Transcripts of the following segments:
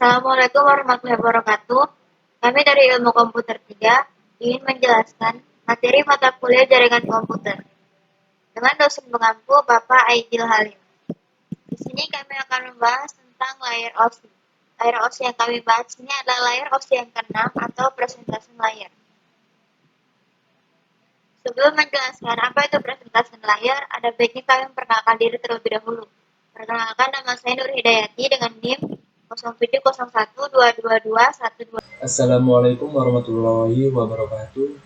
Assalamualaikum warahmatullahi wabarakatuh. Kami dari Ilmu Komputer 3 ingin menjelaskan materi mata kuliah jaringan komputer dengan dosen pengampu Bapak Aidil Halim. Di sini kami akan membahas tentang layer OSI. Layer OSI yang kami bahas ini adalah layer OSI yang ke-6 atau presentation layer. Sebelum menjelaskan apa itu presentation layer, ada baiknya kami memperkenalkan diri terlebih dahulu. Perkenalkan, nama saya Nur Hidayati dengan NIM 0701222122. Assalamualaikum warahmatullahi wabarakatuh.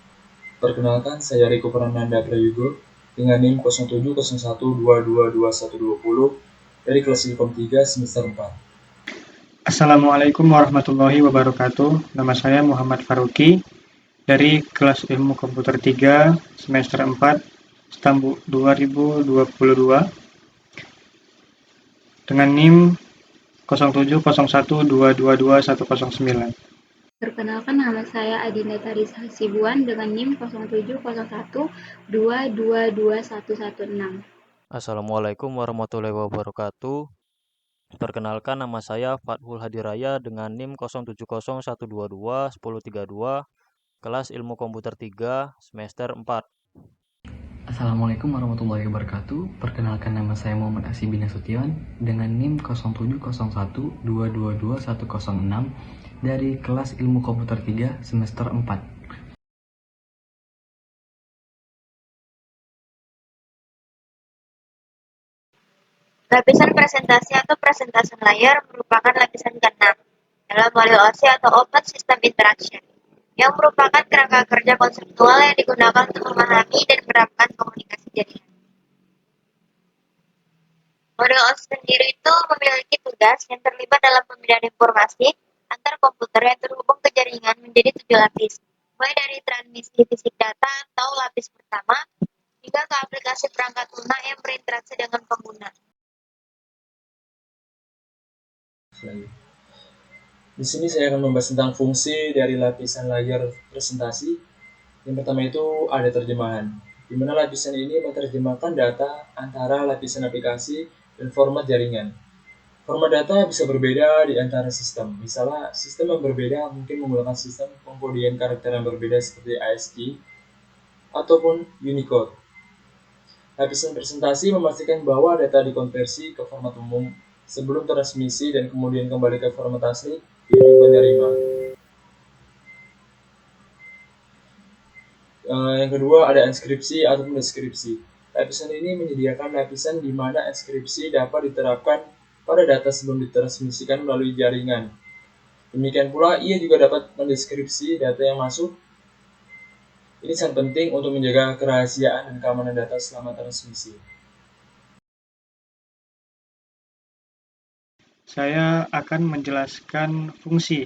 Perkenalkan, saya Riko Prananda Prayugo dengan NIM 0701222120 dari kelas Ilkom 3 semester 4. Assalamualaikum warahmatullahi wabarakatuh. Nama saya Muhammad Faruqi dari kelas Ilmu Komputer 3 semester 4 tahun 2022 dengan NIM 0701222109. Perkenalkan, nama saya Adinda Tarisa Hasibuan dengan NIM 0701222116. Assalamualaikum warahmatullahi wabarakatuh. Perkenalkan, nama saya Fathul Hadiraya dengan NIM 0701221032 kelas Ilmu Komputer 3 semester 4. Assalamualaikum warahmatullahi wabarakatuh. Perkenalkan, nama saya Muhammad Asy bin Nasution dengan NIM 0701222106 dari kelas Ilmu Komputer 3 semester 4. Lapisan presentasi atau presentation layer merupakan lapisan ke-6 dalam model OSI atau Open System Interaction, yang merupakan kerangka kerja konseptual yang digunakan untuk memahami dan menerapkan komunikasi jaringan. Model OSI sendiri itu memiliki tugas yang terlibat dalam pemindahan informasi antar komputer yang terhubung ke jaringan menjadi 7 lapis, mulai dari transmisi fisik data atau lapis pertama, hingga ke aplikasi perangkat lunak yang berinteraksi dengan pengguna. Di sini saya akan membahas tentang fungsi dari lapisan layer presentasi. Yang pertama itu ada terjemahan, di mana lapisan ini menerjemahkan data antara lapisan aplikasi dan format jaringan. Format data bisa berbeda di antara sistem. Misalnya, sistem yang berbeda mungkin menggunakan sistem pengkodian karakter yang berbeda seperti ASCII ataupun Unicode. Lapisan presentasi memastikan bahwa data dikonversi ke format umum sebelum transmisi dan kemudian kembali ke format asli di penerima. Yang kedua ada enskripsi ataupun deskripsi. Lapisan ini menyediakan lapisan di mana enskripsi dapat diterapkan pada data sebelum ditransmisikan melalui jaringan. Demikian pula, ia juga dapat mendeskripsi data yang masuk. Ini sangat penting untuk menjaga kerahasiaan dan keamanan data selama transmisi. Saya akan menjelaskan fungsi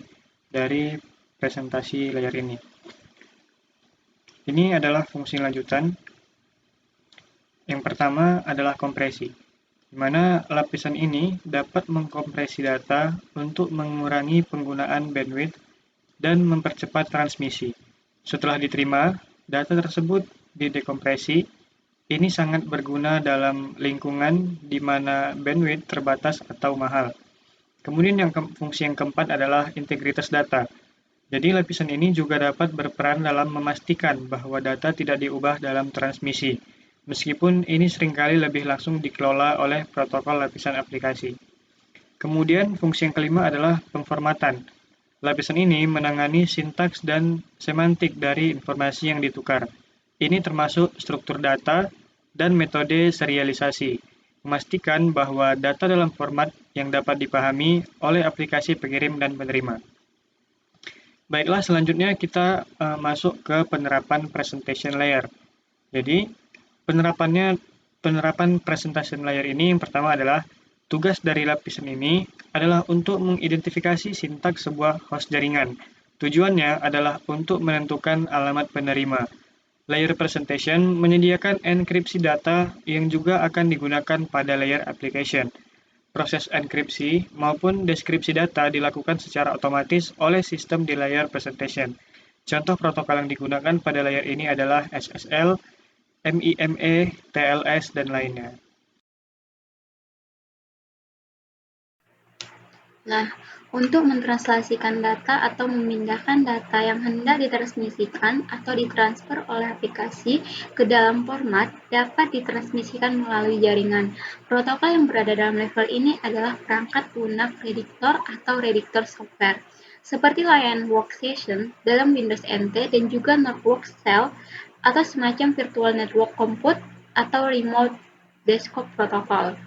dari presentasi layar ini. Ini adalah fungsi lanjutan. Yang pertama adalah kompresi, di mana lapisan ini dapat mengkompresi data untuk mengurangi penggunaan bandwidth dan mempercepat transmisi. Setelah diterima, data tersebut didekompresi. Ini sangat berguna dalam lingkungan di mana bandwidth terbatas atau mahal. Kemudian fungsi yang keempat adalah integritas data. Jadi lapisan ini juga dapat berperan dalam memastikan bahwa data tidak diubah dalam transmisi, meskipun ini seringkali lebih langsung dikelola oleh protokol lapisan aplikasi. Kemudian fungsi yang kelima adalah pemformatan. Lapisan ini menangani sintaks dan semantik dari informasi yang ditukar. Ini termasuk struktur data dan metode serialisasi, memastikan bahwa data dalam format yang dapat dipahami oleh aplikasi pengirim dan penerima. Baiklah, selanjutnya kita masuk ke penerapan presentation layer. Jadi, penerapan presentation layer ini yang pertama adalah tugas dari lapisan ini adalah untuk mengidentifikasi sintaks sebuah host jaringan. Tujuannya adalah untuk menentukan alamat penerima. Layer presentation menyediakan enkripsi data yang juga akan digunakan pada layer application. Proses enkripsi maupun deskripsi data dilakukan secara otomatis oleh sistem di layer presentation. Contoh protokol yang digunakan pada layer ini adalah SSL, MIME, TLS, dan lainnya. Nah, untuk mentranslasikan data atau memindahkan data yang hendak ditransmisikan atau ditransfer oleh aplikasi ke dalam format dapat ditransmisikan melalui jaringan. Protokol yang berada dalam level ini adalah perangkat lunak prediktor atau prediktor software, seperti layanan workstation dalam Windows NT dan juga network cell atau semacam virtual network compute atau remote desktop protocol.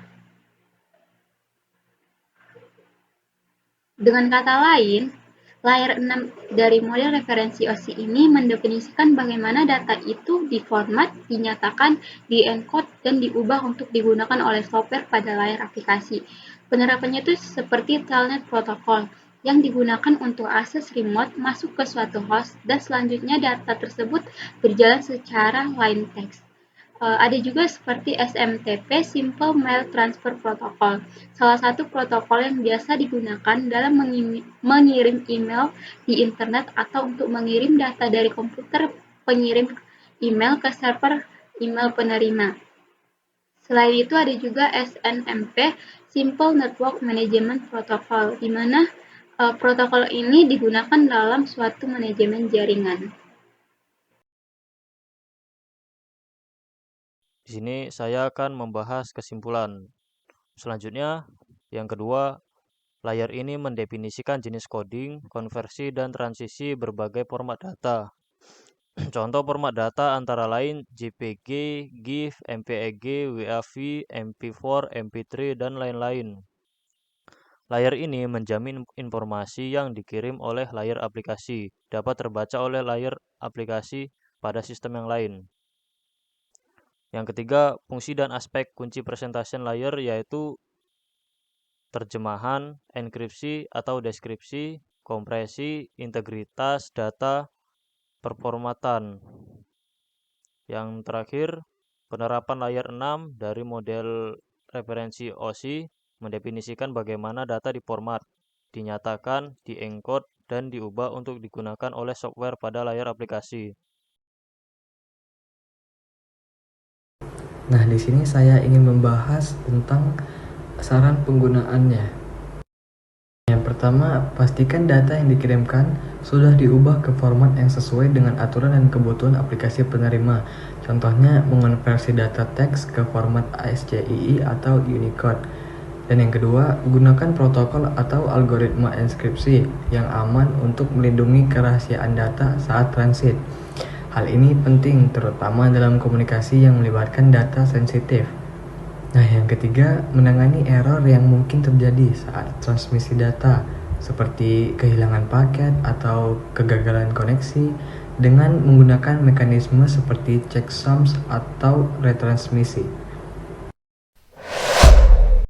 Dengan kata lain, layar 6 dari model referensi OSI ini mendefinisikan bagaimana data itu diformat, dinyatakan, diencode, dan diubah untuk digunakan oleh software pada layar aplikasi. Penerapannya itu seperti Telnet Protocol, yang digunakan untuk akses remote masuk ke suatu host, dan selanjutnya data tersebut berjalan secara line text. Ada juga seperti SMTP (Simple Mail Transfer Protocol), salah satu protokol yang biasa digunakan dalam mengirim email di internet atau untuk mengirim data dari komputer pengirim email ke server email penerima. Selain itu ada juga SNMP (Simple Network Management Protocol), di mana protokol ini digunakan dalam suatu manajemen jaringan. Di sini saya akan membahas kesimpulan. Selanjutnya, yang kedua, layar ini mendefinisikan jenis coding, konversi, dan transisi berbagai format data. Contoh format data antara lain JPG, GIF, MPEG, WAV, MP4, MP3, dan lain-lain. Layar ini menjamin informasi yang dikirim oleh layar aplikasi dapat terbaca oleh layar aplikasi pada sistem yang lain. Yang ketiga, fungsi dan aspek kunci presentation layer yaitu terjemahan, enkripsi atau deskripsi, kompresi, integritas data, performatan. Yang terakhir, penerapan layer 6 dari model referensi OSI mendefinisikan bagaimana data diformat, dinyatakan, diencode, dan diubah untuk digunakan oleh software pada layar aplikasi. Nah, di sini saya ingin membahas tentang saran penggunaannya. Yang pertama, pastikan data yang dikirimkan sudah diubah ke format yang sesuai dengan aturan dan kebutuhan aplikasi penerima. Contohnya, mengonversi data teks ke format ASCII atau Unicode. Dan yang kedua, gunakan protokol atau algoritma enkripsi yang aman untuk melindungi kerahasiaan data saat transit. Hal ini penting terutama dalam komunikasi yang melibatkan data sensitif. Nah, yang ketiga, menangani error yang mungkin terjadi saat transmisi data, seperti kehilangan paket atau kegagalan koneksi dengan menggunakan mekanisme seperti checksums atau retransmisi.